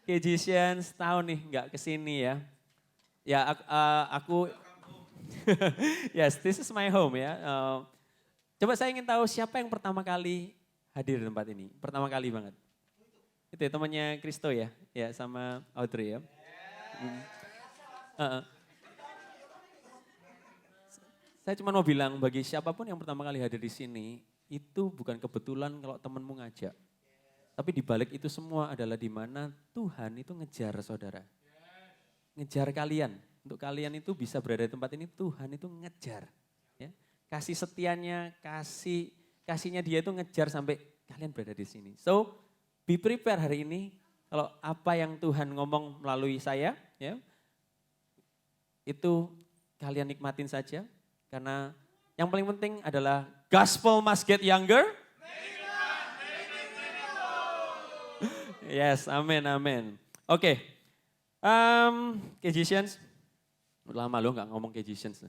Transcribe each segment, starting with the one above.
Kejisian setahun nih nggak kesini ya. Ya aku, yes, this is my home ya. Coba saya ingin tahu siapa yang pertama kali hadir di tempat ini. Pertama kali banget. Itu ya temannya Kristo ya sama Audrey ya. Hmm. Uh-uh. Saya cuma mau bilang bagi siapapun yang pertama kali hadir di sini, itu bukan kebetulan kalau temanmu ngajak. Tapi di balik itu semua adalah di mana Tuhan itu ngejar saudara. Ngejar kalian. Untuk kalian itu bisa berada di tempat ini, Tuhan itu ngejar. Ya. Kasih setianya, kasihnya dia itu ngejar sampai kalian berada di sini. So, be prepare hari ini. Kalau apa yang Tuhan ngomong melalui saya, ya, itu kalian nikmatin saja. Karena yang paling penting adalah gospel must get younger. Yes, amin, amin. Oke, Kejisians, udah lama lo gak ngomong Kejisians.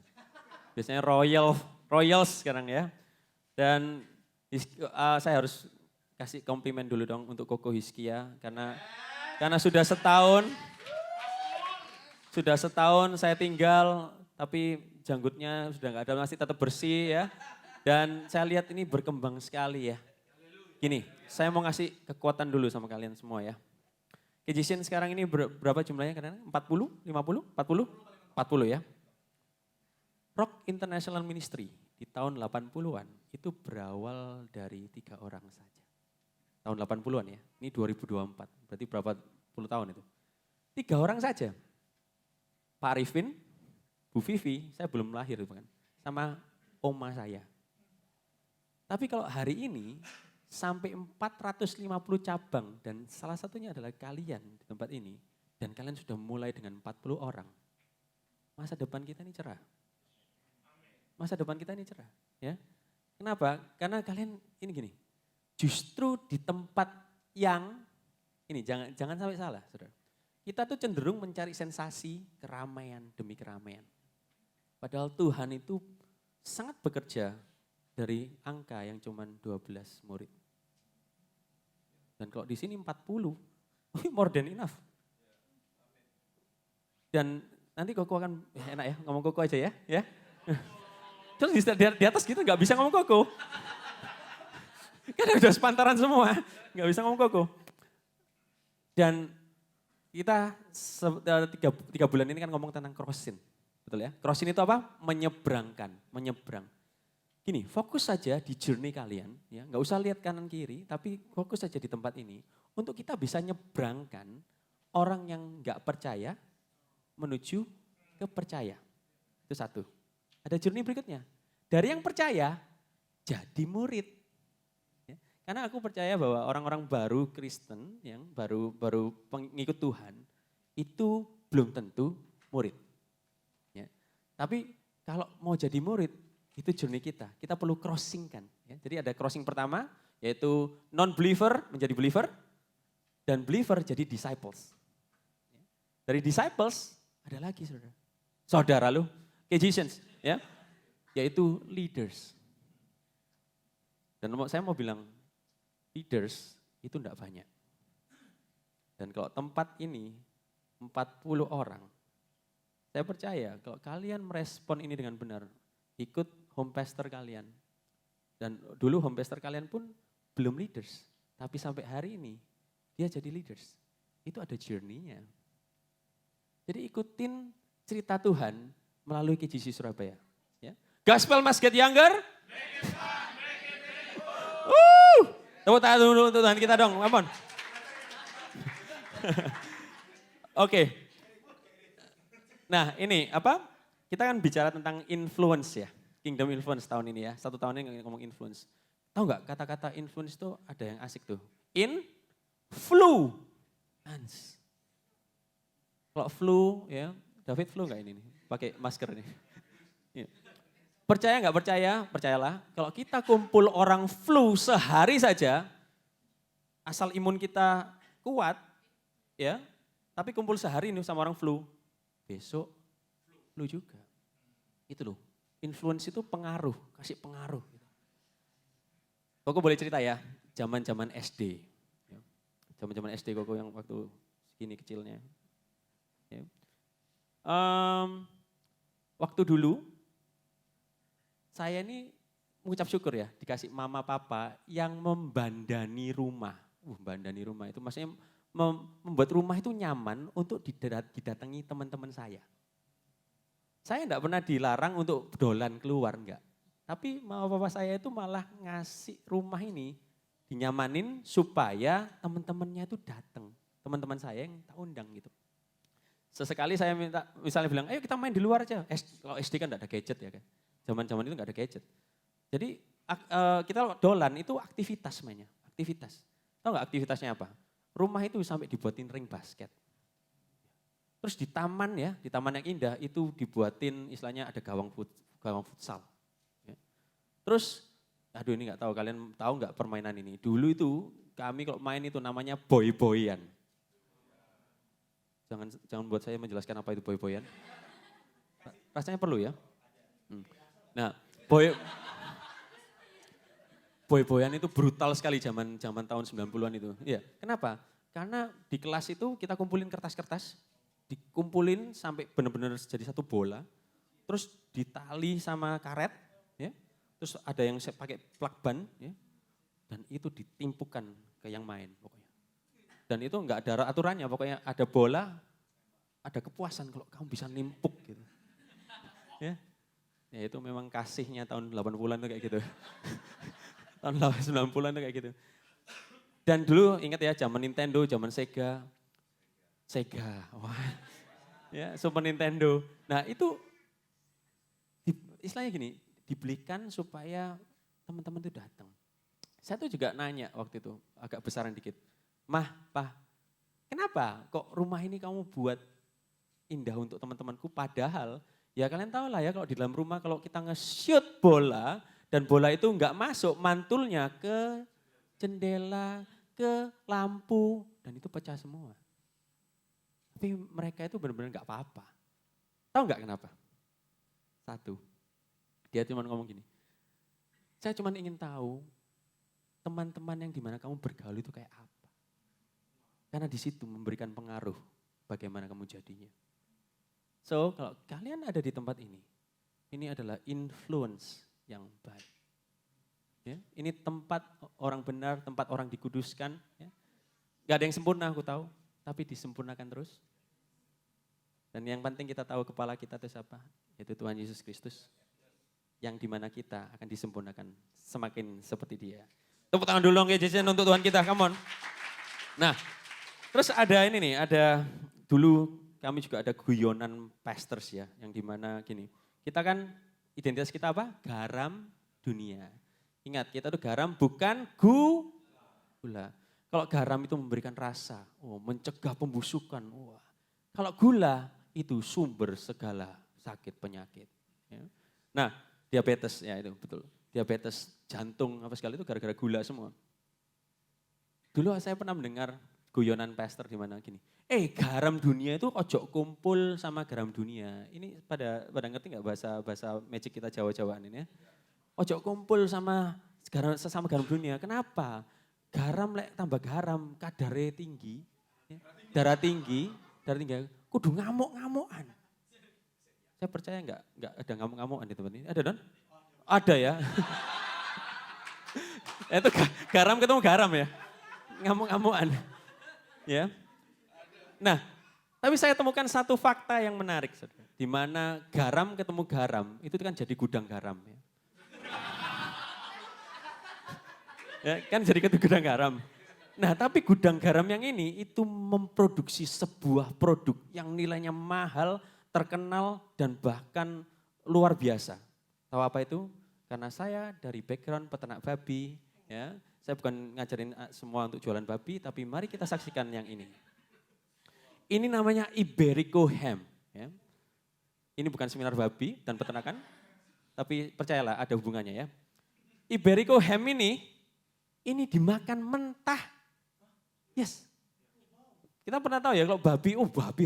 Biasanya Royals sekarang ya. Dan saya harus kasih komplimen dulu dong untuk Koko Hizkia. Karena sudah setahun saya tinggal, tapi janggutnya sudah gak ada, masih tetap bersih ya. Dan saya lihat ini berkembang sekali ya. Gini, saya mau ngasih kekuatan dulu sama kalian semua ya. Kejisian sekarang ini berapa jumlahnya kadang-kadang? 40, 50, 40? 40 ya. Rock International Ministry di tahun 80-an itu berawal dari 3 orang saja. Tahun 80-an ya, ini 2024, berarti berapa puluh tahun itu. 3 orang saja. Pak Arifin, Bu Vivi, saya belum lahir kan, sama oma saya. Tapi kalau hari ini sampai 450 cabang dan salah satunya adalah kalian di tempat ini dan kalian sudah mulai dengan 40 orang. Masa depan kita ini cerah. Masa depan kita ini cerah, ya. Kenapa? Karena kalian ini gini. Justru di tempat yang ini jangan sampai salah, Saudara. Kita tuh cenderung mencari sensasi, keramaian demi keramaian. Padahal Tuhan itu sangat bekerja dari angka yang cuma 12 murid. Dan kalau di sini 40, more than enough. Dan nanti Koko akan, enak ya ngomong Koko aja ya. Terus di atas gitu gak bisa ngomong Koko. Karena udah sepantaran semua, gak bisa ngomong Koko. Dan kita 3 bulan ini kan ngomong tentang crossin. Betul ya? Crossin itu apa? Menyeberang. Gini, fokus saja di journey kalian, ya, nggak usah lihat kanan kiri, tapi fokus saja di tempat ini untuk kita bisa nyebrangkan orang yang nggak percaya menuju ke percaya. Itu satu. Ada journey berikutnya. Dari yang percaya jadi murid. Ya, karena aku percaya bahwa orang-orang baru Kristen, yang baru pengikut Tuhan, itu belum tentu murid. Ya. Tapi kalau mau jadi murid, itu journey kita perlu crossingkan. Ya. Jadi ada crossing pertama, yaitu non-believer menjadi believer, dan believer jadi disciples. Ya. Dari disciples, ada lagi saudara lu, Kejisians, ya, yaitu leaders. Dan saya mau bilang, leaders itu enggak banyak. Dan kalau tempat ini 40 orang, saya percaya kalau kalian merespon ini dengan benar, ikut home pastor kalian. Dan dulu home pastor kalian pun belum leaders. Tapi sampai hari ini dia jadi leaders. Itu ada journey-nya. Jadi ikutin cerita Tuhan melalui KJC Surabaya. Ya. Gospel must get younger. Tepuk tangan dulu untuk Tuhan kita dong, Lamon. Oke. Nah ini apa? Kita kan bicara tentang influence ya. Kingdom influence tahun ini ya. 1 tahun ini ngomong influence. Tahu nggak kata-kata influence itu ada yang asik tuh. Influence. Kalau flu ya, David flu nggak ini nih? Pakai masker nih. Ya. Percaya nggak percaya? Percayalah. Kalau kita kumpul orang flu sehari saja, asal imun kita kuat, ya. Tapi kumpul sehari nih sama orang flu, besok flu juga. Itu loh. Influence itu pengaruh, kasih pengaruh. Koko boleh cerita ya, zaman-zaman SD. Zaman-zaman SD Koko yang waktu segini kecilnya. Ya. Waktu dulu, saya ini mengucap syukur ya, dikasih mama papa yang membandani rumah. Membandani rumah itu maksudnya membuat rumah itu nyaman untuk didatangi teman-teman saya. Saya enggak pernah dilarang untuk dolan keluar, enggak. Tapi mama papa saya itu malah ngasih rumah ini dinyamanin supaya teman-temannya itu datang. Teman-teman saya yang tak undang gitu. Sesekali saya minta, misalnya bilang, ayo kita main di luar aja. Kalau SD kan enggak ada gadget ya kan. Zaman-zaman itu enggak ada gadget. Jadi kita dolan itu aktivitas mainnya, aktivitas. Tahu enggak aktivitasnya apa? Rumah itu sampai dibuatin ring basket. Terus di taman ya, di taman yang indah itu dibuatin istilahnya ada gawang futsal. Ya. Terus, aduh ini nggak tahu, kalian tahu nggak permainan ini? Dulu itu kami kalau main itu namanya boy-boyan. Jangan buat saya menjelaskan apa itu boy-boyan. Rasanya perlu ya. Nah, boy-boyan itu brutal sekali zaman tahun 90-an itu. Iya, kenapa? Karena di kelas itu kita kumpulin kertas-kertas, dikumpulin sampai benar-benar jadi satu bola, terus ditali sama karet, ya. Terus ada yang pakai plak ban, ya. Dan itu ditimpukan ke yang main pokoknya. Dan itu enggak ada aturannya, pokoknya ada bola, ada kepuasan kalau kamu bisa nimpuk gitu. Ya. Ya itu memang kasihnya tahun 80-an tuh kayak gitu. Tahun 90-an tuh kayak gitu. Dan dulu ingat ya zaman Nintendo, zaman Sega. Wah. Ya, Super Nintendo. Nah, itu istilahnya gini, dibelikan supaya teman-teman itu datang. Saya tuh juga nanya waktu itu, agak besaran dikit. Mah, Pah, kenapa kok rumah ini kamu buat indah untuk teman-temanku padahal ya kalian tahu lah ya kalau di dalam rumah kalau kita nge-shoot bola dan bola itu enggak masuk mantulnya ke jendela, ke lampu dan itu pecah semua. Tapi mereka itu benar-benar enggak apa-apa. Tahu enggak kenapa? Satu, dia cuma ngomong gini, saya cuma ingin tahu teman-teman yang dimana kamu bergaul itu kayak apa. Karena di situ memberikan pengaruh bagaimana kamu jadinya. So kalau kalian ada di tempat ini adalah influence yang baik. Ya, ini tempat orang benar, tempat orang dikuduskan. Ya. Gak ada yang sempurna aku tahu, tapi disempurnakan terus. Dan yang penting kita tahu kepala kita itu siapa, yaitu Tuhan Yesus Kristus. Yang dimana kita akan disempurnakan semakin seperti dia. Tepuk tangan dulu dong ya Jason untuk Tuhan kita, come on. Nah, terus ada ini nih, ada dulu kami juga ada guyonan pastors ya, yang dimana gini, kita kan identitas kita apa? Garam dunia. Ingat, kita tuh garam bukan gula. Kalau garam itu memberikan rasa, mencegah pembusukan. Wah. Kalau gula itu sumber segala sakit penyakit. Ya. Nah, diabetes ya itu betul. Diabetes, jantung, apa sekali itu gara-gara gula semua. Dulu saya pernah mendengar guyonan pastor di mana gini. Garam dunia itu ojo kumpul sama garam dunia. Ini pada ngerti nggak bahasa magic kita Jawa-Jawaan ini ya? Ojo kumpul sama garam dunia. Kenapa? Garam tambah garam kadarnya tinggi, ya. darah tinggi, kudu ngamuk-ngamukan. Saya percaya nggak ada ngamuk-ngamukan di tempat ini. Ada Don? Ada ya. Itu garam ketemu garam ya. Ngamuk-ngamukan. Ya. Nah, tapi saya temukan satu fakta yang menarik. Di mana garam ketemu garam, itu kan jadi gudang garam. Ya. Ya, kan jadi gudang garam. Nah, tapi gudang garam yang ini itu memproduksi sebuah produk yang nilainya mahal, terkenal, dan bahkan luar biasa. Tahu apa itu? Karena saya dari background peternak babi, ya, saya bukan ngajarin semua untuk jualan babi, tapi mari kita saksikan yang ini. Ini namanya Iberico Ham. Ya. Ini bukan seminar babi dan peternakan, tapi percayalah ada hubungannya ya. Iberico Ham ini dimakan mentah. Yes. Kita pernah tahu ya kalau babi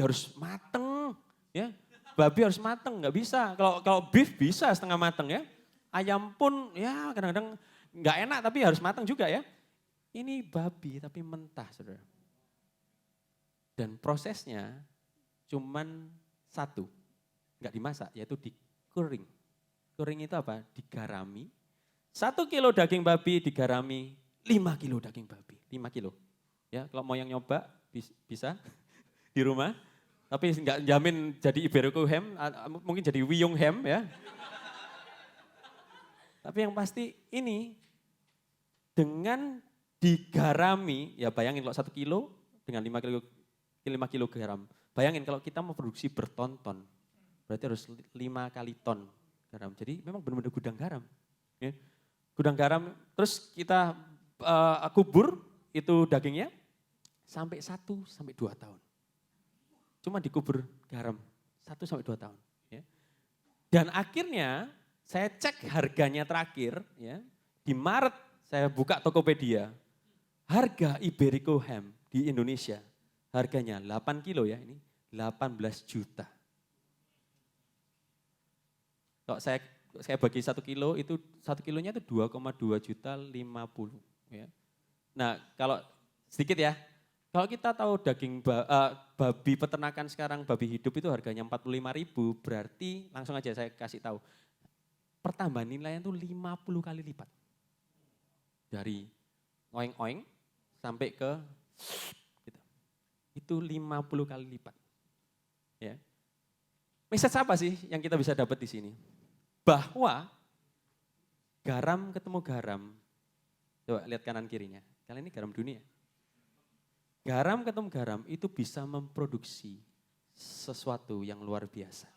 harus mateng. Ya. Babi harus mateng, nggak bisa. Kalau beef bisa setengah mateng ya. Ayam pun ya kadang-kadang nggak enak tapi harus mateng juga ya. Ini babi tapi mentah saudara. Dan prosesnya cuman satu, nggak dimasak, yaitu dikuring. Kuring itu apa? Digarami. 1 kilo daging babi digarami 5 kilo daging babi. 5 kilo. Ya, kalau mau yang nyoba bisa di rumah. Tapi nggak jamin jadi Iberico ham, mungkin jadi Wiyung ham ya. Tapi yang pasti ini dengan digarami, ya bayangin kalau 1 kilo dengan 5 kilo garam. Bayangin kalau kita mau produksi berton-ton, berarti harus 5 kali ton garam. Jadi memang benar-benar gudang garam. Ya. Gudang garam, terus kita kubur itu dagingnya sampai 1-2 tahun. Cuma dikubur garam 1-2 tahun. Ya. Dan akhirnya saya cek harganya terakhir, ya, di Maret saya buka Tokopedia, harga Iberico ham di Indonesia, harganya 8 kilo ya ini, 18 juta. Kalau saya bagi 1 kilo, itu 1 kilonya itu 2,2 juta 50. Ya. Nah kalau sedikit ya, kalau kita tahu daging babi peternakan sekarang, babi hidup itu harganya 45.000, berarti langsung aja saya kasih tahu. Pertambahan nilainya itu 50 kali lipat. Dari oeng-oeng sampai ke gitu. Itu 50 kali lipat. Ya. Message apa sih yang kita bisa dapat di sini? Bahwa garam ketemu garam. Coba lihat kanan kirinya. Kalian ini garam dunia. Garam ketemu garam itu bisa memproduksi sesuatu yang luar biasa.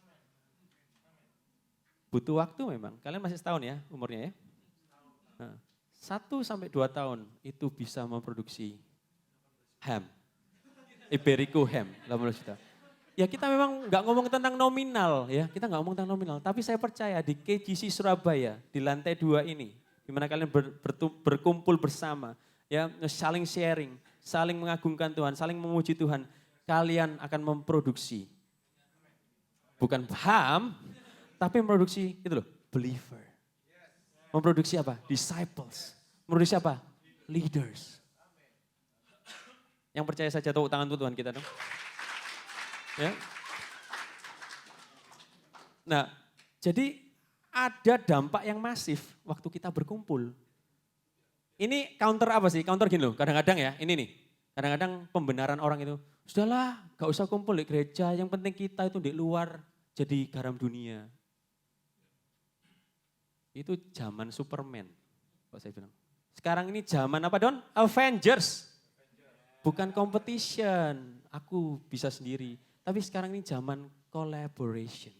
Butuh waktu memang. Kalian masih setahun ya umurnya ya. Nah, 1-2 tahun itu bisa memproduksi ham. Iberico ham, 18 juta. Ya kita memang nggak ngomong tentang nominal ya, kita nggak ngomong tentang nominal. Tapi saya percaya di KGC Surabaya, di lantai 2 ini, di mana kalian berkumpul bersama, ya saling sharing, saling mengagungkan Tuhan, saling memuji Tuhan. Kalian akan memproduksi, bukan ham, tapi memproduksi itu loh, believer. Memproduksi apa? Disciples. Memproduksi apa? Leaders. Yang percaya saja tepuk tangan untuk Tuhan kita dong. Ya. Nah, jadi ada dampak yang masif waktu kita berkumpul. Ini counter apa sih? Counter gini loh, kadang-kadang ya, ini nih. Kadang-kadang pembenaran orang itu, sudahlah gak usah kumpul di gereja, yang penting kita itu di luar jadi garam dunia. Itu zaman Superman, kok saya bilang. Sekarang ini zaman apa Don? Avengers. Bukan competition, aku bisa sendiri. Tapi sekarang ini zaman collaboration.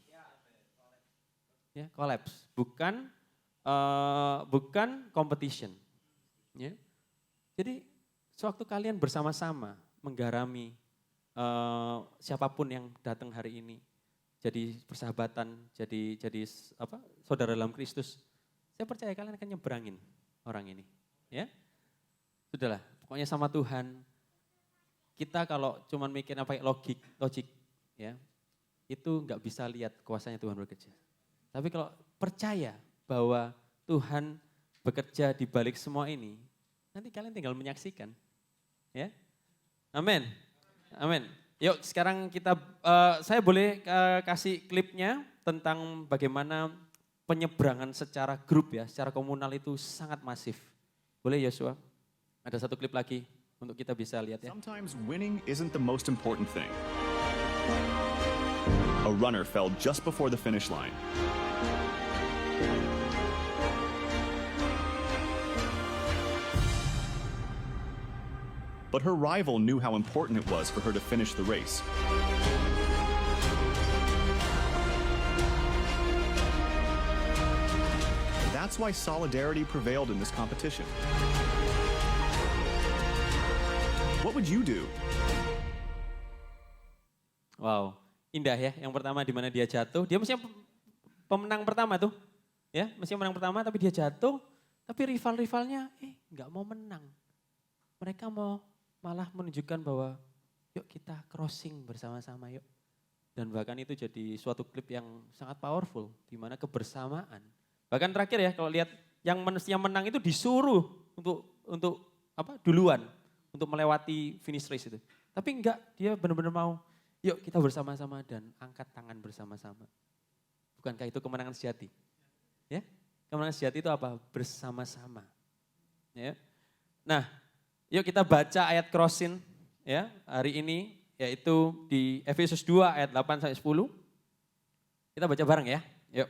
Ya, collapse, bukan competition. Ya. Jadi sewaktu kalian bersama-sama menggarami siapapun yang datang hari ini, jadi persahabatan, jadi apa? Saudara dalam Kristus. Saya percaya kalian akan nyebrangin orang ini, ya. Sudahlah, pokoknya sama Tuhan. Kita kalau cuman mikir apa logik, ya, itu nggak bisa lihat kuasanya Tuhan bekerja. Tapi kalau percaya bahwa Tuhan bekerja di balik semua ini, nanti kalian tinggal menyaksikan, ya. Amin, amin. Yuk sekarang kita, saya boleh kasih klipnya tentang bagaimana penyeberangan secara grup ya, secara komunal itu sangat masif. Boleh Yosua? Ada satu klip lagi untuk kita bisa lihat ya. Sometimes winning isn't the most important thing. A runner fell just before the finish line. But her rival knew how important it was for her to finish the race. That's why solidarity prevailed in this competition. What would you do? Wow, indah ya. Yang pertama di mana dia jatuh, dia mestinya pemenang pertama tuh. Ya, mestinya menang pertama tapi dia jatuh, tapi rival-rivalnya nggak mau menang. Mereka mau malah menunjukkan bahwa yuk kita crossing bersama-sama yuk. Dan bahkan itu jadi suatu klip yang sangat powerful, di mana kebersamaan. Bahkan terakhir ya, kalau lihat yang mestinya menang itu disuruh untuk apa? Duluan. Untuk melewati finish race itu. Tapi enggak, dia benar-benar mau, yuk kita bersama-sama dan angkat tangan bersama-sama. Bukankah itu kemenangan sejati? Ya, kemenangan sejati itu apa? Bersama-sama. Ya. Nah, yuk kita baca ayat crossin ya hari ini, yaitu di Efesus 2 ayat 8 sampai 10. Kita baca bareng ya. Yuk.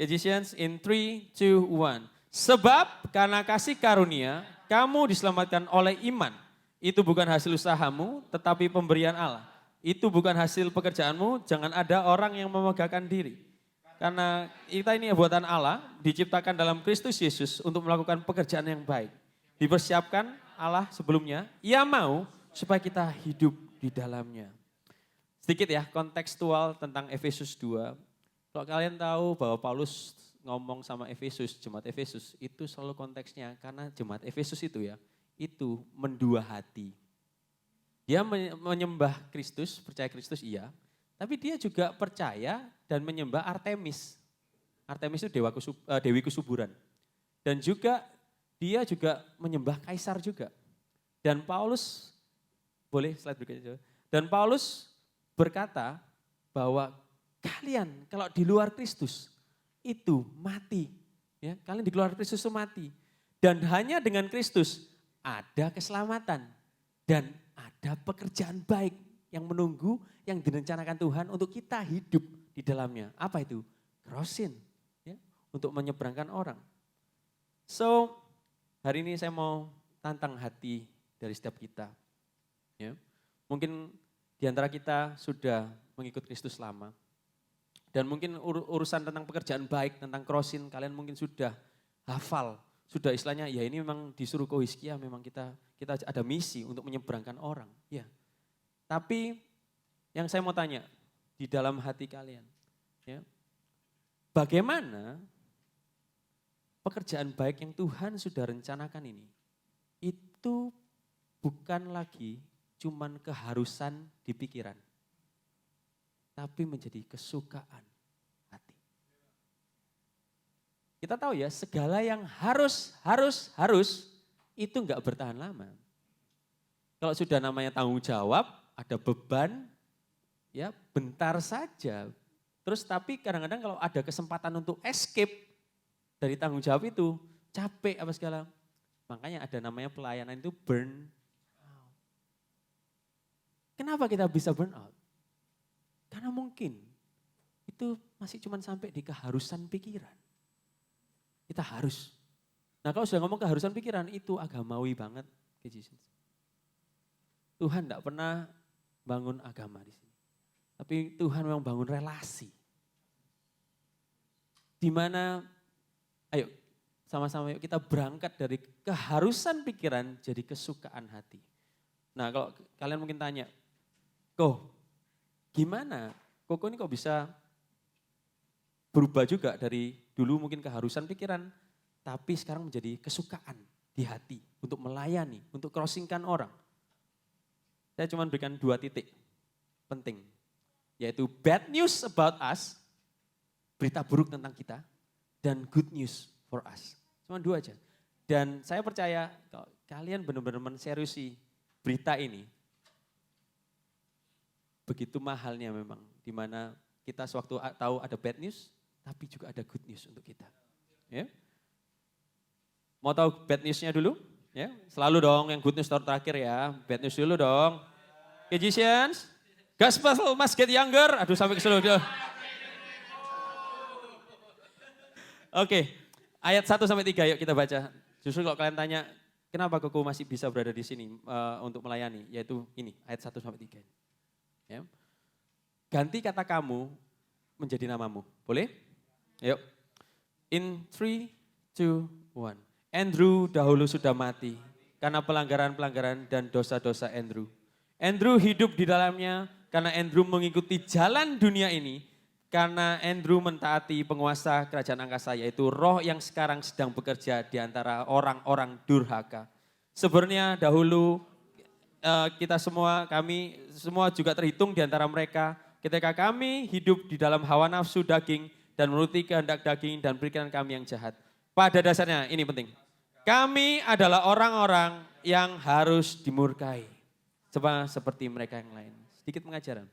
Ephesians in 3, 2, 1. Sebab karena kasih karunia kamu diselamatkan oleh iman. Itu bukan hasil usahamu tetapi pemberian Allah. Itu bukan hasil pekerjaanmu, jangan ada orang yang memegahkan diri. Karena kita ini buatan Allah, diciptakan dalam Kristus Yesus untuk melakukan pekerjaan yang baik. Dipersiapkan Allah sebelumnya, Ia mau supaya kita hidup di dalamnya. Sedikit ya kontekstual tentang Efesus 2. Kalau kalian tahu bahwa Paulus ngomong sama Efesus, jemaat Efesus, itu selalu konteksnya karena jemaat Efesus itu ya, itu mendua hati. Dia menyembah Kristus, percaya Kristus iya, tapi dia juga percaya dan menyembah Artemis. Artemis itu dewi kesuburan. Dan juga dia juga menyembah kaisar juga. Dan Paulus, boleh slide berikutnya. Dan Paulus berkata bahwa kalian kalau di luar Kristus itu mati. Ya, kalian di luar Kristus itu mati. Dan hanya dengan Kristus ada keselamatan. Dan ada pekerjaan baik yang menunggu, yang direncanakan Tuhan untuk kita hidup di dalamnya. Apa itu? Crossin. Ya, untuk menyeberangkan orang. So, hari ini saya mau tantang hati dari setiap kita. Ya, mungkin di antara kita sudah mengikut Kristus lama. Dan mungkin urusan tentang pekerjaan baik, tentang crossin, kalian mungkin sudah hafal. Sudah istilahnya, ya ini memang disuruh ke Hiskia, memang kita ada misi untuk menyeberangkan orang. Ya. Tapi yang saya mau tanya, di dalam hati kalian, ya, bagaimana pekerjaan baik yang Tuhan sudah rencanakan ini, itu bukan lagi cuman keharusan di pikiran, tapi menjadi kesukaan hati. Kita tahu ya, segala yang harus itu enggak bertahan lama. Kalau sudah namanya tanggung jawab, ada beban, ya bentar saja. Terus tapi kadang-kadang kalau ada kesempatan untuk escape dari tanggung jawab itu, capek apa segala. Makanya ada namanya pelayanan itu burn out. Kenapa kita bisa burn out? Karena mungkin itu masih cuma sampai di keharusan pikiran. Kita harus. Nah kalau sudah ngomong keharusan pikiran itu agamawi banget. Tuhan tidak pernah bangun agama di sini. Tapi Tuhan memang bangun relasi. Di mana, ayo sama-sama yuk kita berangkat dari keharusan pikiran jadi kesukaan hati. Nah kalau kalian mungkin tanya, gimana Koko ini kok bisa berubah juga dari dulu mungkin keharusan pikiran, tapi sekarang menjadi kesukaan di hati untuk melayani, untuk crossingkan orang. Saya cuma berikan 2 titik penting, yaitu bad news about us, berita buruk tentang kita, dan good news for us. Cuma 2 aja. Dan saya percaya kalau kalian benar-benar menseriusi berita ini, begitu mahalnya memang, di mana kita sewaktu tahu ada bad news, tapi juga ada good news untuk kita. Ya. Mau tahu bad newsnya dulu? Ya, selalu dong yang good news terakhir ya, bad news dulu dong. Ephesians, gospel must get younger. Aduh sampai ke seluruh. Oke, ayat 1 sampai 3 yuk kita baca. Justru kalau kalian tanya, kenapa Koko masih bisa berada di sini untuk melayani? Yaitu ini, ayat 1 sampai 3. Ya. Ganti kata kamu menjadi namamu. Boleh? Yuk. In 3, 2, 1. Andrew dahulu sudah mati karena pelanggaran-pelanggaran dan dosa-dosa Andrew. Andrew hidup di dalamnya karena Andrew mengikuti jalan dunia ini. Karena Andrew mentaati penguasa kerajaan angkasa, yaitu roh yang sekarang sedang bekerja di antara orang-orang durhaka. Sebenarnya dahulu kami semua juga terhitung di antara mereka ketika kami hidup di dalam hawa nafsu daging dan menuruti kehendak daging dan pikiran kami yang jahat. Pada dasarnya ini penting. Kami adalah orang-orang yang harus dimurkai. Coba seperti mereka yang lain. Sedikit pengajaran.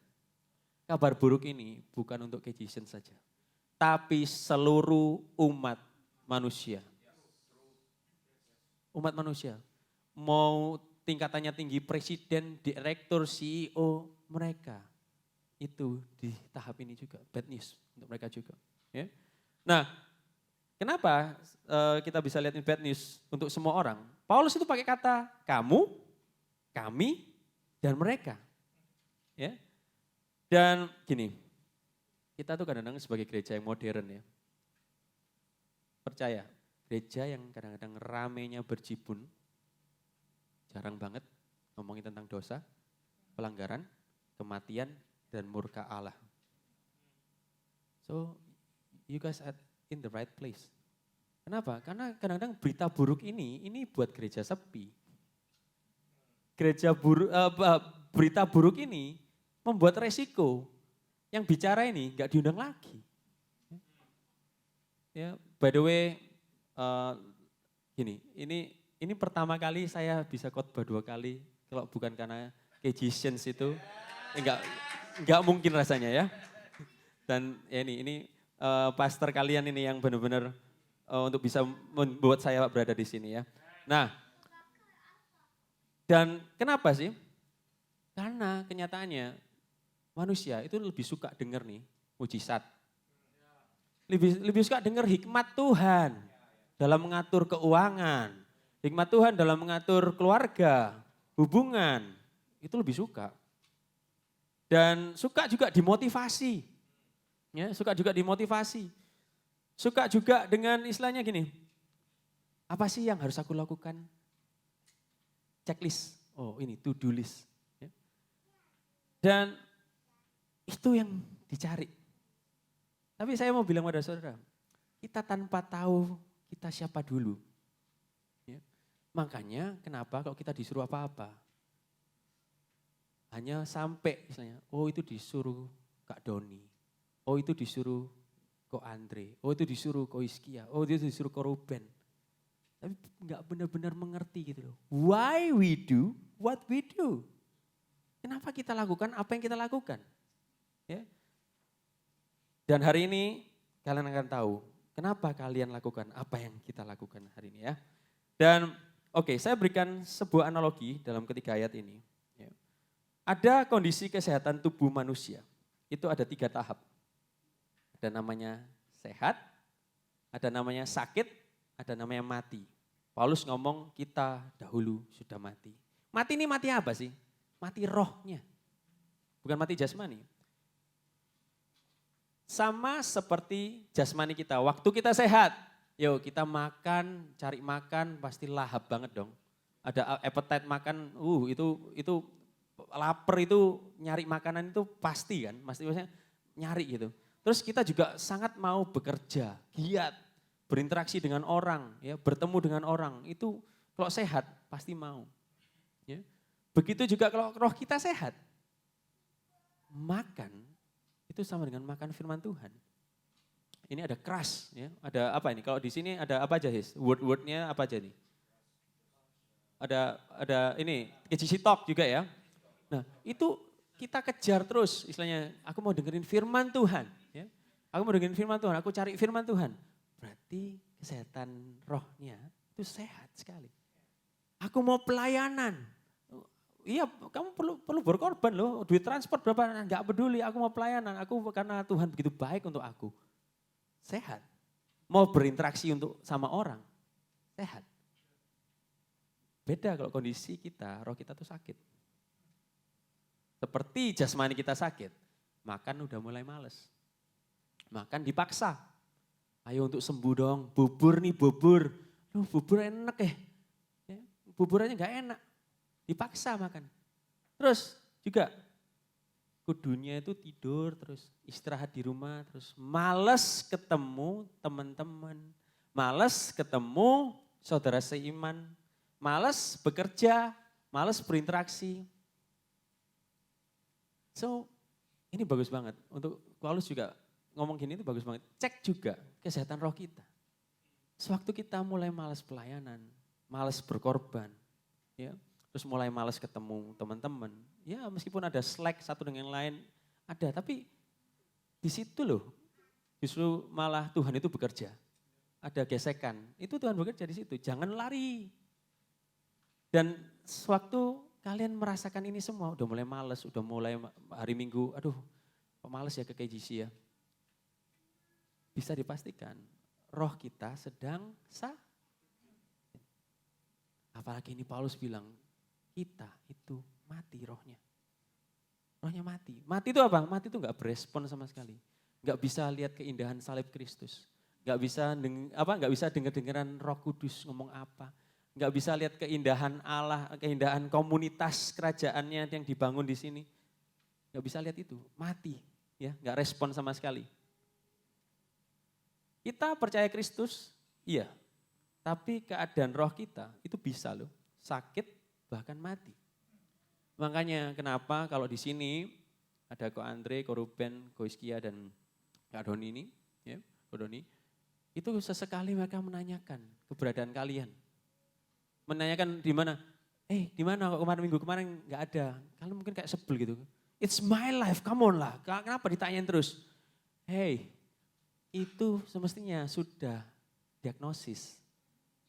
Kabar buruk ini bukan untuk Kejisen saja. Tapi seluruh umat manusia. Umat manusia. Mau tingkatannya tinggi presiden, direktur, CEO, mereka. Itu di tahap ini juga, bad news untuk mereka juga. Ya. Nah, kenapa kita bisa lihat ini bad news untuk semua orang? Paulus itu pakai kata kamu, kami, dan mereka. Ya. Dan gini, kita tuh kadang-kadang sebagai gereja yang modern ya, percaya, gereja yang kadang-kadang ramenya berjibun, jarang banget ngomongin tentang dosa, pelanggaran, kematian, dan murka Allah. So, you guys are in the right place. Kenapa? Karena kadang-kadang berita buruk ini buat gereja sepi. Berita buruk ini membuat resiko yang bicara ini nggak diundang lagi. Ya, by the way, gini, ini pertama kali saya bisa khotbah 2 kali, kalau bukan karena Kejisians itu, enggak mungkin rasanya ya. Dan ya ini pastor kalian ini yang benar-benar untuk bisa membuat saya berada di sini ya. Nah, dan kenapa sih? Karena kenyataannya manusia itu lebih suka dengar nih mujizat. Lebih suka dengar hikmat Tuhan dalam mengatur keuangan. Hikmat Tuhan dalam mengatur keluarga, hubungan. Itu lebih suka. Dan suka juga dimotivasi. Ya, suka juga dimotivasi. Suka juga dengan istilahnya gini. Apa sih yang harus aku lakukan? Checklist. Oh ini to-do list. Ya. Dan itu yang dicari. Tapi saya mau bilang pada saudara, kita tanpa tahu kita siapa dulu. Ya. Makanya kenapa kalau kita disuruh apa-apa, hanya sampai misalnya, oh itu disuruh Kak Doni, oh itu disuruh Ko Andre, oh itu disuruh Ko Iskia, oh itu disuruh Ko Ruben. Tapi enggak benar-benar mengerti gitu loh. Why we do what we do. Kenapa kita lakukan apa yang kita lakukan. Ya. Dan hari ini kalian akan tahu kenapa kalian lakukan apa yang kita lakukan hari ini ya. Dan oke, saya berikan sebuah analogi dalam ketiga ayat ini. Ya. Ada kondisi kesehatan tubuh manusia, itu ada 3 tahap. Ada namanya sehat, ada namanya sakit, ada namanya mati. Paulus ngomong kita dahulu sudah mati. Mati ini mati apa sih? Mati rohnya, bukan mati jasmani. Sama seperti jasmani kita, waktu kita sehat, yuk kita makan, cari makan pasti lahap banget dong. Ada appetite makan, itu lapar itu nyari makanan itu pasti kan, maksudnya nyari gitu. Terus kita juga sangat mau bekerja, giat, berinteraksi dengan orang, ya, bertemu dengan orang. Itu kalau sehat pasti mau. Ya. Begitu juga kalau roh kita sehat, makan itu sama dengan makan firman Tuhan. Ini ada keras, ya. Ada apa ini? Kalau di sini ada apa aja, His? Word-wordnya apa aja nih? Ada ini, KCC Talk juga ya. Nah itu kita kejar terus, istilahnya aku mau dengerin firman Tuhan. Ya. Aku mau dengerin firman Tuhan, aku cari firman Tuhan. Berarti kesehatan rohnya itu sehat sekali. Aku mau pelayanan. Iya, kamu perlu berkorban loh. Duit transport berapa? Enggak peduli, aku mau pelayanan. Karena Tuhan begitu baik untuk aku. Sehat. Mau berinteraksi sama orang. Sehat. Beda kalau kondisi kita, roh kita tuh sakit. Seperti jasmani kita sakit, makan udah mulai males. Makan dipaksa. Ayo untuk sembuh dong, bubur nih bubur. Loh bubur enak ya. Bubur aja gak enak. Dipaksa makan. Terus juga kudunya itu tidur, terus istirahat di rumah, terus males ketemu teman-teman. Males ketemu saudara seiman. Males bekerja, males berinteraksi. So, ini bagus banget. Untuk Paulus juga ngomong gini itu bagus banget. Cek juga kesehatan roh kita. Sewaktu kita mulai malas pelayanan, malas berkorban, ya, terus mulai males ketemu teman-teman. Ya meskipun ada Slack satu dengan yang lain, ada. Tapi di situ loh, justru malah Tuhan itu bekerja. Ada gesekan, itu Tuhan bekerja di situ. Jangan lari. Dan sewaktu kalian merasakan ini semua, udah mulai males, udah mulai hari Minggu, aduh kok males ya ke KGC ya. Bisa dipastikan, roh kita sedang apalagi ini Paulus bilang, kita itu mati rohnya. Rohnya mati. Mati itu apa? Mati itu enggak berespon sama sekali. Enggak bisa lihat keindahan salib Kristus. Enggak bisa dengar-dengaran Roh Kudus ngomong apa. Enggak bisa lihat keindahan Allah, keindahan komunitas kerajaannya yang dibangun di sini. Enggak bisa lihat itu. Mati, ya, enggak respon sama sekali. Kita percaya Kristus, iya. Tapi keadaan roh kita itu bisa loh, sakit bahkan mati. Makanya kenapa kalau di sini ada Ko Andre, Ko Ruben, Ko Iskia dan Kak Doni ini, ya, Ko Doni, itu sesekali mereka menanyakan keberadaan kalian. Menanyakan di mana? Di mana kok kemarin minggu kemarin nggak ada? Kalian mungkin kayak sebel gitu. It's my life, come on lah. Kenapa ditanyain terus? Itu semestinya sudah diagnosis.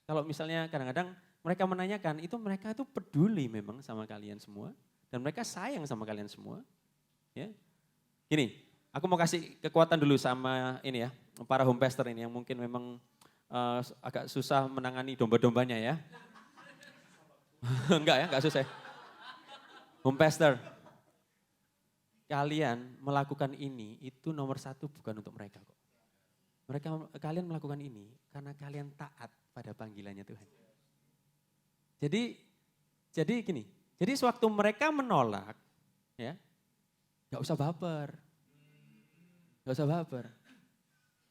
Kalau misalnya kadang-kadang mereka menanyakan, itu mereka tuh peduli memang sama kalian semua. Dan mereka sayang sama kalian semua. Ya. Gini, aku mau kasih kekuatan dulu sama ini ya, para home pastor ini yang mungkin memang agak susah menangani domba-dombanya ya. Enggak ya, enggak susah. Home pastor, kalian melakukan ini itu nomor satu bukan untuk mereka kok. Kalian melakukan ini karena kalian taat pada panggilannya Tuhan. Jadi gini, jadi sewaktu mereka menolak, ya, nggak usah baper,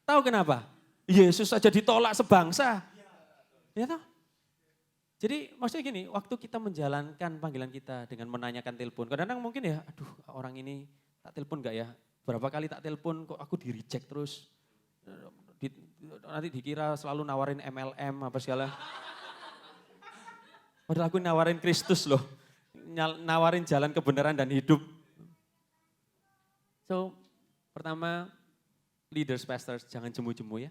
Tahu kenapa? Yesus saja ditolak sebangsa, ya toh. Jadi maksudnya gini, waktu kita menjalankan panggilan kita dengan menanyakan telepon, kadang-kadang mungkin ya, aduh orang ini tak telepon nggak ya? Berapa kali tak telepon kok aku di reject terus. Nanti dikira selalu nawarin MLM apa segala. Padahal aku nawarin Kristus loh. Nawarin jalan kebenaran dan hidup. So, pertama, leaders, pastors, jangan jemu-jemu ya.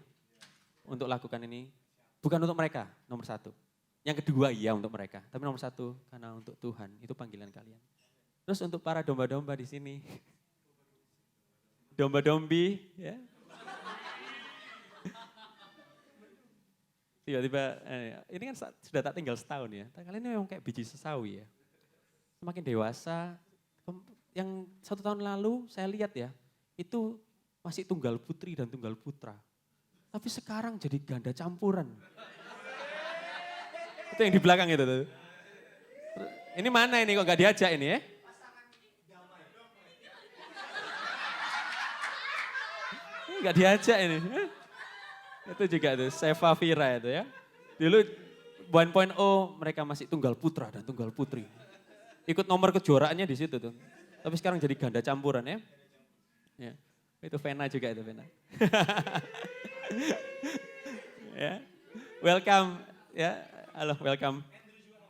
Untuk lakukan ini. Bukan untuk mereka, nomor satu. Yang kedua, iya untuk mereka. Tapi nomor satu, karena untuk Tuhan, itu panggilan kalian. Terus untuk para domba-domba di sini. Domba-dombi, ya. Tiba-tiba, ini kan sudah tak tinggal setahun ya. Kalian ini memang kayak biji sesawi ya. Semakin dewasa, yang 1 tahun lalu saya lihat ya, itu masih tunggal putri dan tunggal putra. Tapi sekarang jadi ganda campuran. Itu yang di belakang itu tuh. Ini mana ini kok gak diajak ini ya? Gak diajak ini. Itu juga tuh, Seva Vira itu ya. Dulu 1.0 mereka masih tunggal putra dan tunggal putri. Ikut nomor kejuaraannya di situ tuh. Tapi sekarang jadi ganda campuran ya. Ya. Itu Vena juga itu Vena. Ya. Welcome ya. Halo, welcome.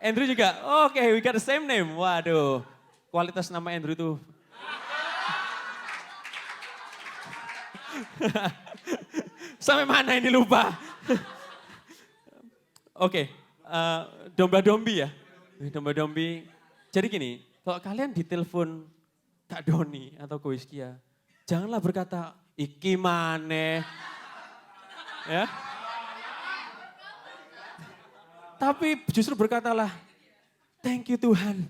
Andrew juga. Oke, we got the same name. Waduh. Kualitas nama Andrew tuh. Sampai mana ini lupa. Oke, domba-dombi ya. Domba-dombi. Jadi gini, kalau kalian ditelepon Kak Doni atau Ko Iskia, janganlah berkata, iki maneh. Ya. Tapi justru berkatalah, thank you Tuhan.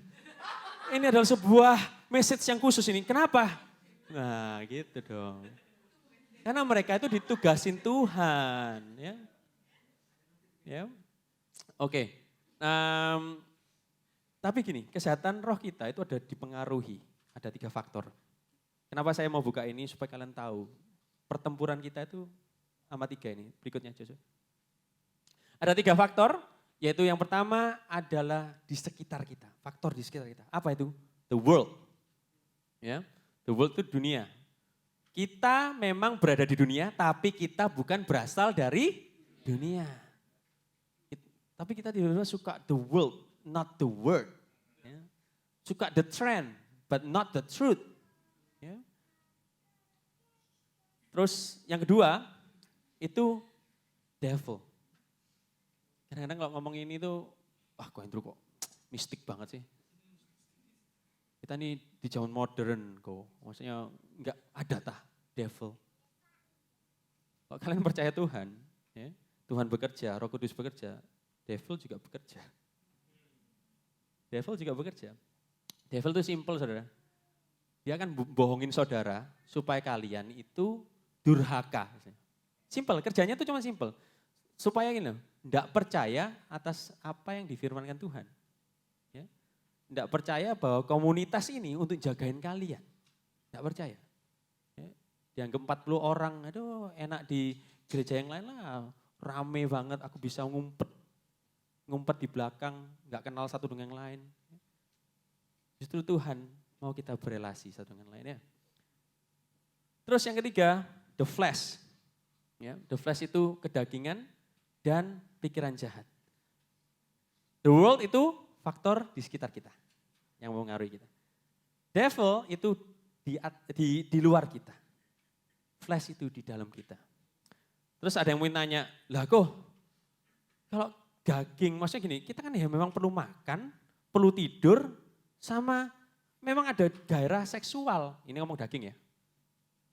Ini adalah sebuah message yang khusus ini. Kenapa? Nah gitu dong. Karena mereka itu ditugasin Tuhan. Ya. Oke. Tapi gini, kesehatan roh kita itu ada dipengaruhi. Ada 3 faktor. Kenapa saya mau buka ini supaya kalian tahu. Pertempuran kita itu sama 3 ini. Berikutnya Joshua. Ada 3 faktor. Yaitu yang pertama adalah di sekitar kita. Faktor di sekitar kita. Apa itu? The world. Ya, the world itu dunia. Kita memang berada di dunia, tapi kita bukan berasal dari dunia. Tapi kita tiba-tiba suka the world, not the word. suka the trend, but not the truth. Ya. Terus yang kedua, itu devil. Kadang-kadang kalau ngomong ini tuh, wah kok Andrew kok mistik banget sih. Kita nih di zaman modern kok, maksudnya enggak ada tah devil. Kalau kalian percaya Tuhan, ya, Tuhan bekerja, Roh Kudus bekerja, devil juga bekerja. Devil juga bekerja. Devil itu simple saudara. Dia akan bohongin saudara supaya kalian itu durhaka. Simple, kerjanya itu cuma simple. Supaya gini loh, enggak percaya atas apa yang difirmankan Tuhan. Ya. Enggak percaya bahwa komunitas ini untuk jagain kalian. Enggak percaya. Ya. Dianggap 40 orang, aduh enak di gereja yang lain lah. Rame banget, aku bisa ngumpet. Ngumpet di belakang, enggak kenal satu dengan yang lain. Justru Tuhan mau kita berelasi satu dengan lain ya. Terus yang ketiga, the flesh. Ya, the flesh itu kedagingan dan pikiran jahat. The world itu faktor di sekitar kita yang mempengaruhi kita. Devil itu di luar kita. Flesh itu di dalam kita. Terus ada yang mau nanya, lah kok kalau daging, maksudnya gini, kita kan ya memang perlu makan, perlu tidur, sama memang ada gairah seksual. Ini ngomong daging ya.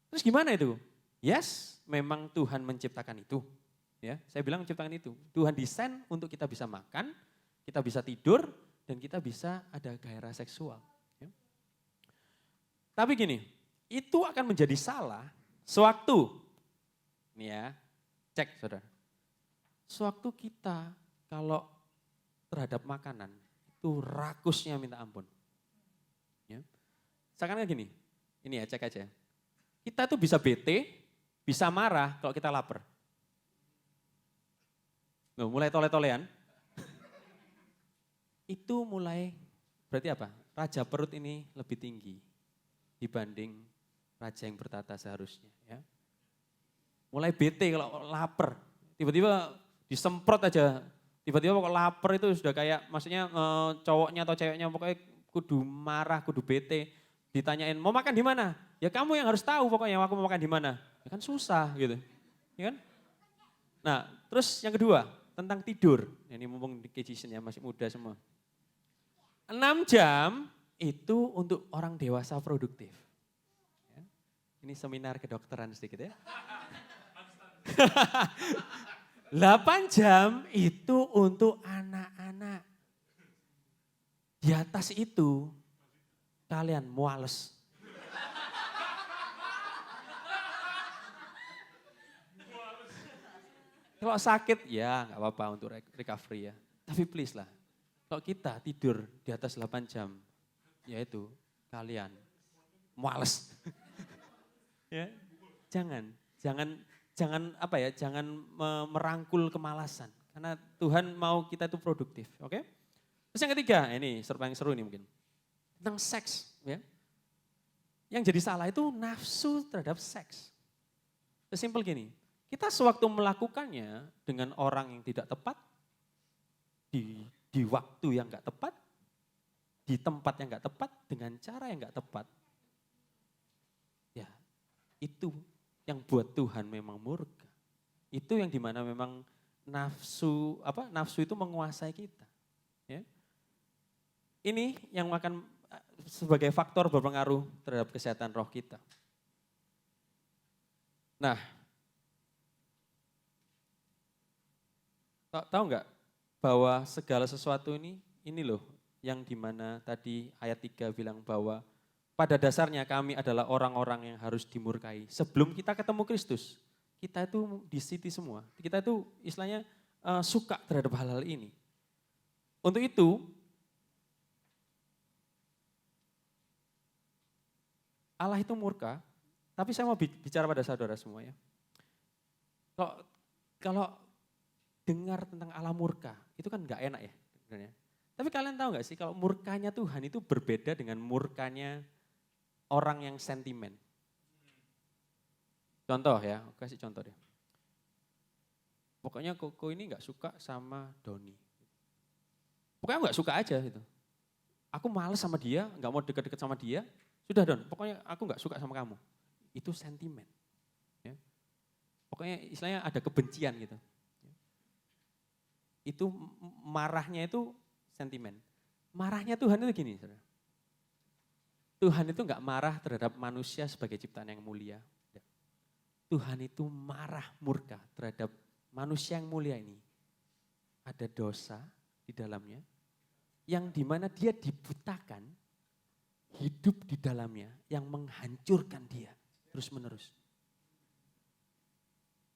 Terus gimana itu? Yes, memang Tuhan menciptakan itu. Ya, saya bilang menciptakan itu. Tuhan desain untuk kita bisa makan, kita bisa tidur, dan kita bisa ada gairah seksual. Ya. Tapi gini, itu akan menjadi salah sewaktu, nih ya, cek saudara. Sewaktu kita kalau terhadap makanan, itu rakusnya minta ampun. Ya. Seakan-akan gini, ini ya cek aja. Kita tuh bisa bete, bisa marah kalau kita lapar. Loh, mulai tole-tolean. Itu mulai, berarti apa? Raja perut ini lebih tinggi dibanding raja yang bertata seharusnya. Ya. Mulai bete kalau lapar, tiba-tiba disemprot aja. Tiba-tiba kok lapar itu sudah kayak, maksudnya cowoknya atau ceweknya pokoknya kudu marah, kudu bete. Ditanyain, mau makan di mana? Ya kamu yang harus tahu pokoknya aku mau makan di mana. Ya kan susah gitu. Ya kan? Nah, terus yang kedua, tentang tidur. Ini mumpung di ya masih muda semua. 6 jam itu untuk orang dewasa produktif. Ya. Ini seminar kedokteran sedikit ya. 8 jam itu untuk anak-anak. Di atas itu kalian muales. Kalau sakit ya nggak apa-apa untuk recovery ya. Tapi please lah, kalau kita tidur di atas 8 jam, yaitu kalian muales. Ya, jangan apa ya, jangan merangkul kemalasan. Karena Tuhan mau kita itu produktif, oke? Terus yang ketiga, ini paling seru ini mungkin. Tentang seks, ya. Yang jadi salah itu nafsu terhadap seks. Sesimpel gini, kita sewaktu melakukannya dengan orang yang tidak tepat, di waktu yang gak tepat, di tempat yang gak tepat, dengan cara yang gak tepat, ya itu yang buat Tuhan memang murka. Itu yang dimana memang nafsu itu menguasai kita. Ya. Ini yang akan sebagai faktor berpengaruh terhadap kesehatan roh kita. Nah, tahu nggak bahwa segala sesuatu ini loh yang dimana tadi ayat 3 bilang bahwa pada dasarnya kami adalah orang-orang yang harus dimurkai. Sebelum kita ketemu Kristus, kita itu di city semua. Kita itu istilahnya suka terhadap hal-hal ini. Untuk itu, Allah itu murka, tapi saya mau bicara pada saudara semua ya. Kalau dengar tentang Allah murka, itu kan enggak enak ya sebenarnya. Tapi kalian tahu enggak sih kalau murkanya Tuhan itu berbeda dengan murkanya orang yang sentimen. Contoh ya, kasih contoh deh. Pokoknya Koko ini enggak suka sama Doni. Pokoknya enggak suka aja gitu. aku males sama dia, nggak mau deket-deket sama dia, sudah Don, pokoknya aku nggak suka sama kamu. Itu sentimen. Ya. Pokoknya istilahnya ada kebencian gitu. Itu marahnya itu sentimen. Marahnya Tuhan itu gini, saudara. Tuhan itu nggak marah terhadap manusia sebagai ciptaan yang mulia. Tuhan itu marah murka terhadap manusia yang mulia ini. Ada dosa di dalamnya, yang dimana dia dibutakan, hidup di dalamnya, yang menghancurkan dia terus menerus.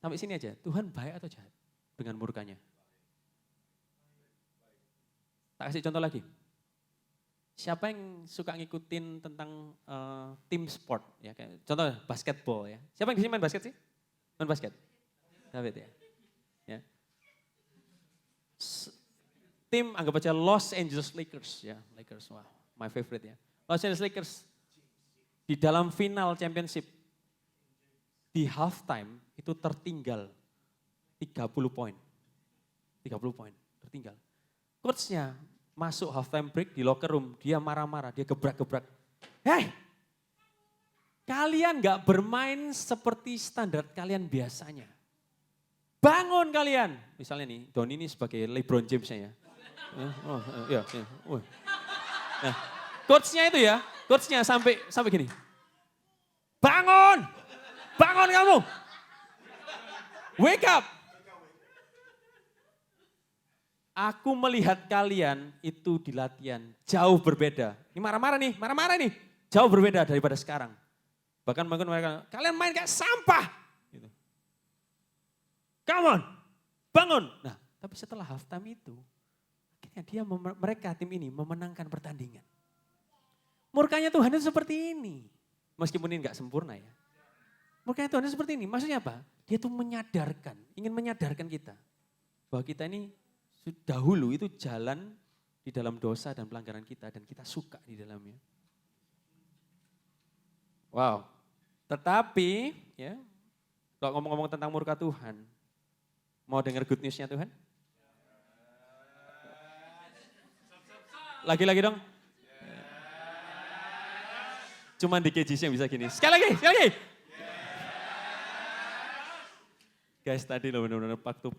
Sampai sini aja, Tuhan baik atau jahat dengan murkanya? Tak kasih contoh lagi. Siapa yang suka ngikutin tentang tim sport? Ya, kayak, contoh basketball ya. Siapa yang di sini main basket sih? Main basket? David ya. Ya. Tim anggap aja Los Angeles Lakers ya, Lakers, wah, my favorite ya. Los Angeles Lakers di dalam final championship di halftime itu tertinggal 30 poin. 30 poin tertinggal. Coachnya masuk halftime break di locker room, dia marah-marah, dia gebrak-gebrak. Hei, kalian gak bermain seperti standar kalian biasanya. Bangun kalian. Misalnya nih, Don ini sebagai LeBron James-nya ya. Nah, coachnya itu ya, coachnya sampai gini. Bangun, bangun kamu. Wake up. Aku melihat kalian itu di latihan jauh berbeda. Ini marah-marah nih, jauh berbeda daripada sekarang. Bahkan mereka, kalian main kayak sampah. Gitu. Come on, bangun. Nah, tapi setelah halftime itu, akhirnya mereka tim ini memenangkan pertandingan. Murkanya Tuhan itu seperti ini. Meskipun ini gak sempurna ya. Murkanya Tuhan itu seperti ini. Maksudnya apa? Dia tuh menyadarkan, ingin menyadarkan kita. Bahwa kita ini dahulu itu jalan di dalam dosa dan pelanggaran kita. Dan kita suka di dalamnya. Wow. Tetapi ya, kalau ngomong-ngomong tentang murka Tuhan. Mau dengar good news-nya Tuhan? Lagi-lagi dong. Cuman di KJC yang bisa gini. Sekali lagi. Guys, tadi lo benar-benar waktu.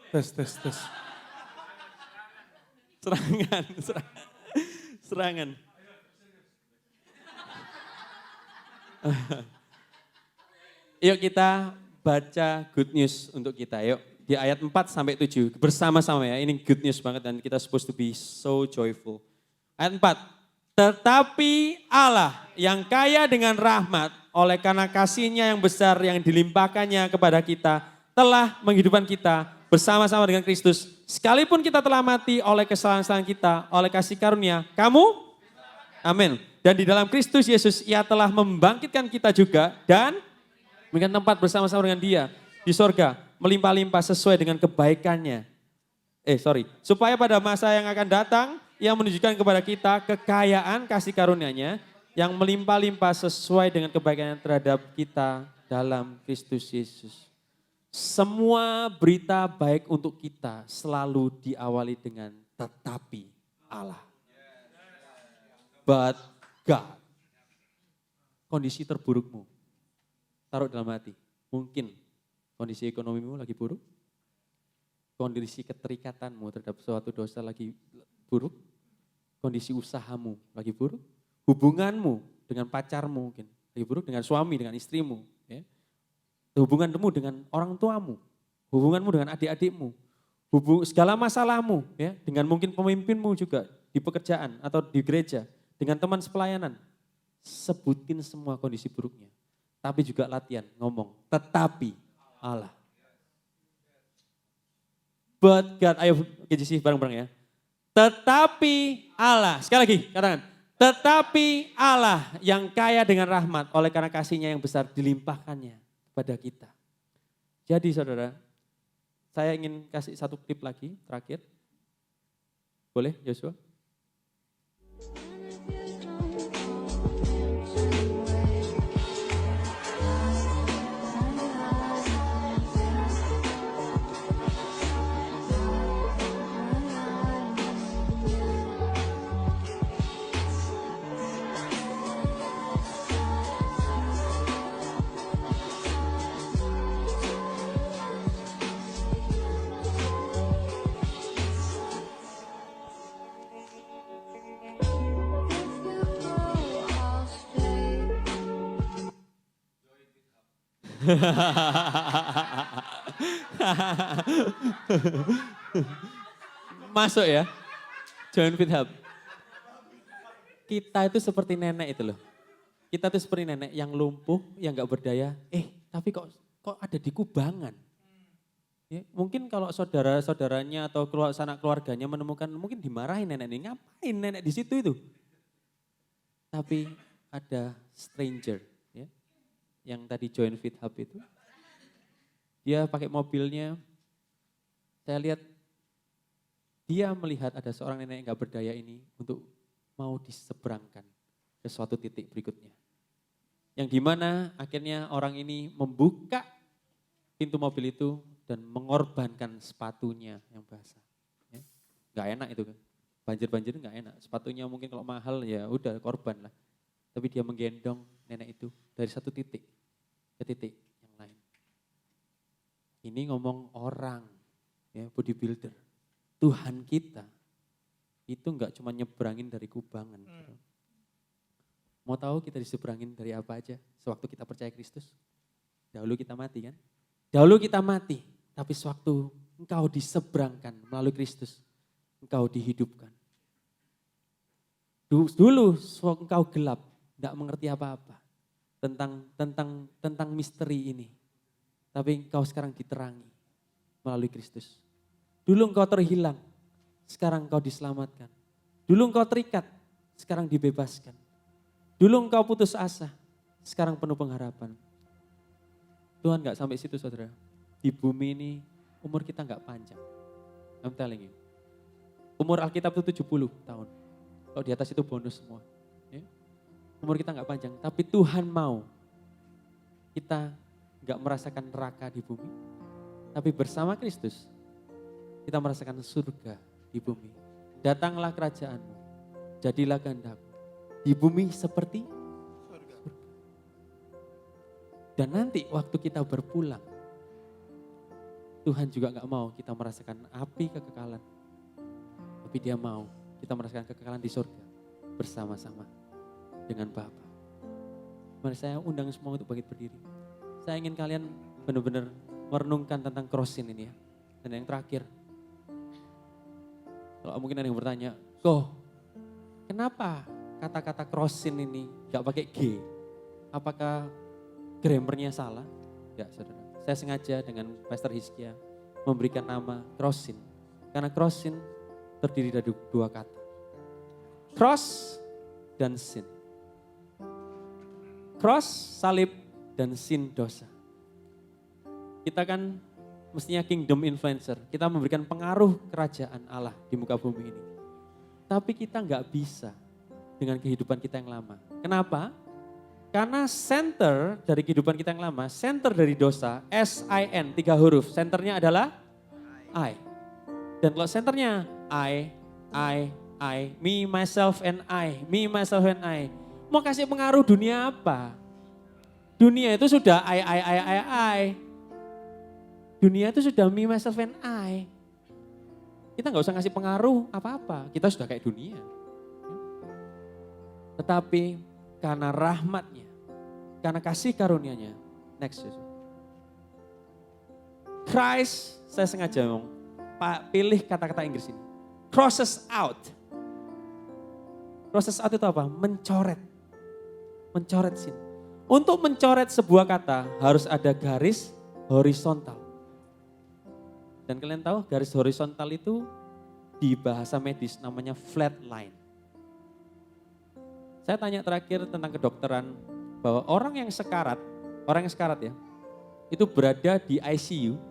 Tes. Serangan. Yuk kita baca good news untuk kita. Yuk di ayat 4 sampai 7 bersama-sama ya. Ini good news banget dan kita supposed to be so joyful. Ayat 4. Tetapi Allah yang kaya dengan rahmat oleh karena kasih-Nya yang besar yang dilimpahkannya kepada kita telah menghidupkan kita bersama-sama dengan Kristus. Sekalipun kita telah mati oleh kesalahan-kesalahan kita, oleh kasih karunia, kamu? Amin. Dan di dalam Kristus Yesus ia telah membangkitkan kita juga dan memberikan tempat bersama-sama dengan Dia di sorga, melimpah-limpah sesuai dengan kebaikannya. Supaya pada masa yang akan datang, ia menunjukkan kepada kita kekayaan kasih karunia-Nya yang melimpah-limpah sesuai dengan kebaikannya terhadap kita dalam Kristus Yesus. Semua berita baik untuk kita selalu diawali dengan tetapi Allah. But God. Kondisi terburukmu, taruh dalam hati. Mungkin kondisi ekonomimu lagi buruk. Kondisi keterikatanmu terhadap suatu dosa lagi buruk. Kondisi usahamu lagi buruk. Hubunganmu dengan pacarmu mungkin lagi buruk. Dengan suami, dengan istrimu. Ya. Hubunganmu dengan orang tuamu, hubunganmu dengan adik-adikmu, segala masalahmu ya, dengan mungkin pemimpinmu juga di pekerjaan atau di gereja, dengan teman sepelayanan. Sebutin semua kondisi buruknya. Tapi juga latihan ngomong, tetapi Allah. But God, ayo GGC bareng-bareng ya. Tetapi Allah, sekali lagi katakan. Tetapi Allah yang kaya dengan rahmat oleh karena kasihnya yang besar dilimpahkannya kepada kita. Jadi saudara, saya ingin kasih satu tip lagi terakhir. Boleh Joshua? Masuk ya, Join Fit Hub. Kita itu seperti nenek itu loh. Kita itu seperti nenek yang lumpuh, yang gak berdaya. Tapi kok ada di kubangan. Ya, mungkin kalau saudara-saudaranya atau sanak keluarganya menemukan, mungkin dimarahin nenek ini. Ngapain nenek di situ itu? Tapi ada stranger, ya, yang tadi Join Fit Hub itu. Dia pakai mobilnya, saya lihat dia melihat ada seorang nenek yang gak berdaya ini untuk mau diseberangkan ke suatu titik berikutnya. Yang dimana akhirnya orang ini membuka pintu mobil itu dan mengorbankan sepatunya yang basah. Ya. Gak enak itu kan, banjir-banjir gak enak. Sepatunya mungkin kalau mahal ya udah korban lah. Tapi dia menggendong nenek itu dari satu titik ke titik yang lain. Ini ngomong orang, ya, bodybuilder. Tuhan kita itu enggak cuma nyebrangin dari kubangan. Mau tahu kita diseberangin dari apa aja sewaktu kita percaya Kristus? Dahulu kita mati kan? Dahulu kita mati, tapi sewaktu engkau diseberangkan melalui Kristus, engkau dihidupkan. Dulu sewaktu engkau gelap, enggak mengerti apa-apa tentang misteri ini. Tapi engkau sekarang diterangi melalui Kristus. Dulu engkau terhilang, sekarang engkau diselamatkan. Dulu engkau terikat, sekarang dibebaskan. Dulu engkau putus asa, sekarang penuh pengharapan. Tuhan gak sampai situ saudara. Di bumi ini umur kita gak panjang. I'm telling you. Umur Alkitab itu 70 tahun. Kalau di atas itu bonus semua. Ya. Umur kita gak panjang, tapi Tuhan mau kita gak merasakan neraka di bumi. Tapi bersama Kristus, kita merasakan surga di bumi. Datanglah kerajaanmu, jadilah kehendakmu. Di bumi seperti surga. Dan nanti waktu kita berpulang, Tuhan juga gak mau kita merasakan api kekekalan. Tapi dia mau kita merasakan kekekalan di surga bersama-sama dengan Bapa. Mari saya undang semua untuk bangkit berdiri. Saya ingin kalian benar-benar merenungkan tentang crossin ini ya. Dan yang terakhir, kalau mungkin ada yang bertanya, kenapa kata-kata crossin ini gak pakai G? Apakah grammarnya salah? Enggak saudara. Saya sengaja dengan Pastor Hizkia memberikan nama crossin. Karena crossin terdiri dari dua kata. Cross dan sin. Cross, salib, dan sin, dosa. Kita kan mestinya kingdom influencer. Kita memberikan pengaruh kerajaan Allah di muka bumi ini. Tapi kita nggak bisa dengan kehidupan kita yang lama. Kenapa? Karena center dari kehidupan kita yang lama, center dari dosa, S-I-N, 3 huruf. Centernya adalah I. Dan kalau centernya I, me, myself, and I. Me, myself, and I. Mau kasih pengaruh dunia apa? Dunia itu sudah I. Dunia itu sudah me, myself, and I. Kita gak usah ngasih pengaruh apa-apa. Kita sudah kayak dunia. Tetapi karena rahmatnya, karena kasih karunia-Nya. Next. Christ, saya sengaja ngomong, pilih kata-kata Inggris ini. Crosses out. Crosses out itu apa? Mencoret. Mencoret sin. Untuk mencoret sebuah kata harus ada garis horizontal. Dan kalian tahu garis horizontal itu di bahasa medis namanya flat line. Saya tanya terakhir tentang kedokteran bahwa orang yang sekarat ya, itu berada di ICU,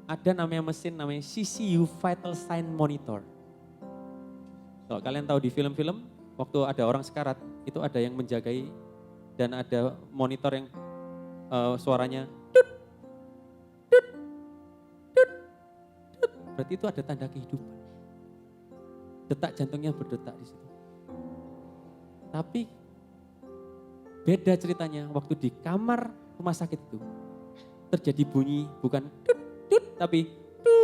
ada namanya mesin namanya CCU Vital Sign Monitor. Kalau kalian tahu di film-film, waktu ada orang sekarat, itu ada yang menjagai dan ada monitor yang suaranya tut, tut, tut, tut. Berarti itu ada tanda kehidupan. Detak jantungnya berdetak di situ. Tapi beda ceritanya waktu di kamar rumah sakit itu terjadi bunyi bukan tut, tut, tapi tut.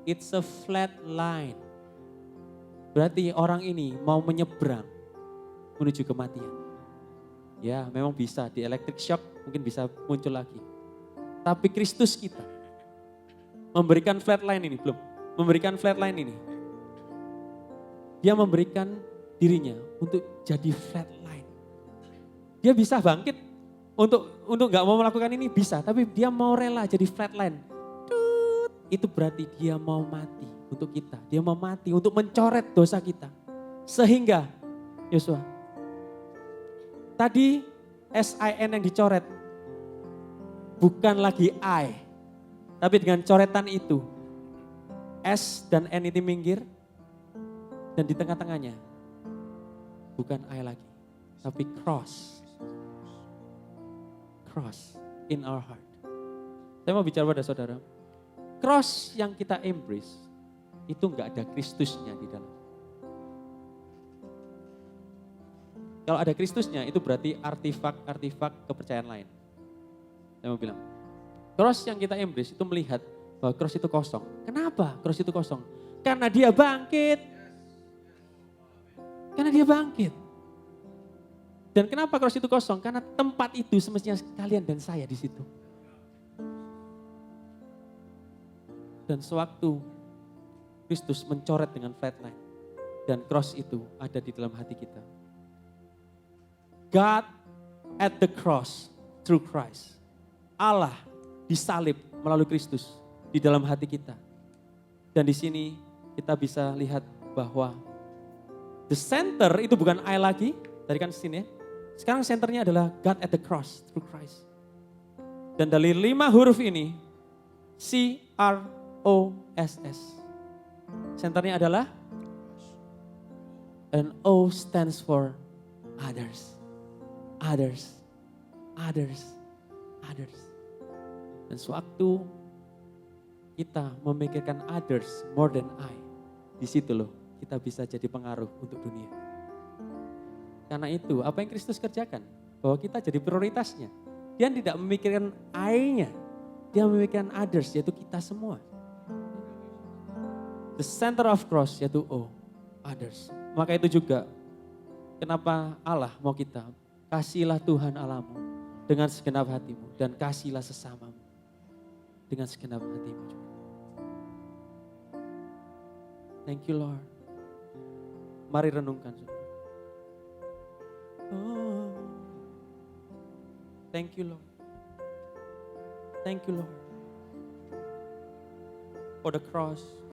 It's a flat line. Berarti orang ini mau menyeberang menuju kematian. Ya memang bisa di electric shock mungkin bisa muncul lagi. Tapi Kristus kita memberikan flat line ini belum. Memberikan flat line ini. Dia memberikan dirinya untuk jadi flat line. Dia bisa bangkit untuk nggak mau melakukan ini bisa, tapi dia mau rela jadi flat line. Itu berarti dia mau mati untuk kita. Dia mau mati untuk mencoret dosa kita. Sehingga, Yosua, tadi SIN yang dicoret bukan lagi I, tapi dengan coretan itu S dan N itu minggir. Dan di tengah-tengahnya bukan I lagi, tapi cross. Cross in our heart. Saya mau bicara pada saudara. Cross yang kita embrace itu enggak ada Kristusnya di dalam. Kalau ada Kristusnya itu berarti artifak-artifak kepercayaan lain. Saya mau bilang, cross yang kita embrace itu melihat bahwa cross itu kosong. Kenapa cross itu kosong? Karena dia bangkit. Karena dia bangkit. Dan kenapa cross itu kosong? Karena tempat itu semestinya kalian dan saya di situ. Dan sewaktu Kristus mencoret dengan flat line dan cross itu ada di dalam hati kita. God at the cross through Christ. Allah disalib melalui Kristus di dalam hati kita. Dan di sini kita bisa lihat bahwa the center itu bukan I lagi, tadi kan sini ya. Sekarang centernya adalah God at the cross through Christ. Dan dari 5 huruf ini, CROSS. Centernya adalah, and O stands for others. Others, others, others. Dan sewaktu kita memikirkan others more than I, di situ loh kita bisa jadi pengaruh untuk dunia. Karena itu apa yang Kristus kerjakan, bahwa kita jadi prioritasnya. Dia tidak memikirkan I-nya, dia memikirkan others, yaitu kita semua. The center of cross yaitu O, others. Maka itu juga kenapa Allah mau kita, kasihlah Tuhan Allahmu dengan segenap hatimu dan kasihlah sesamamu dengan segenap hatimu juga. Thank you Lord. Mari renungkan. Oh, thank you Lord. Thank you Lord. For the cross.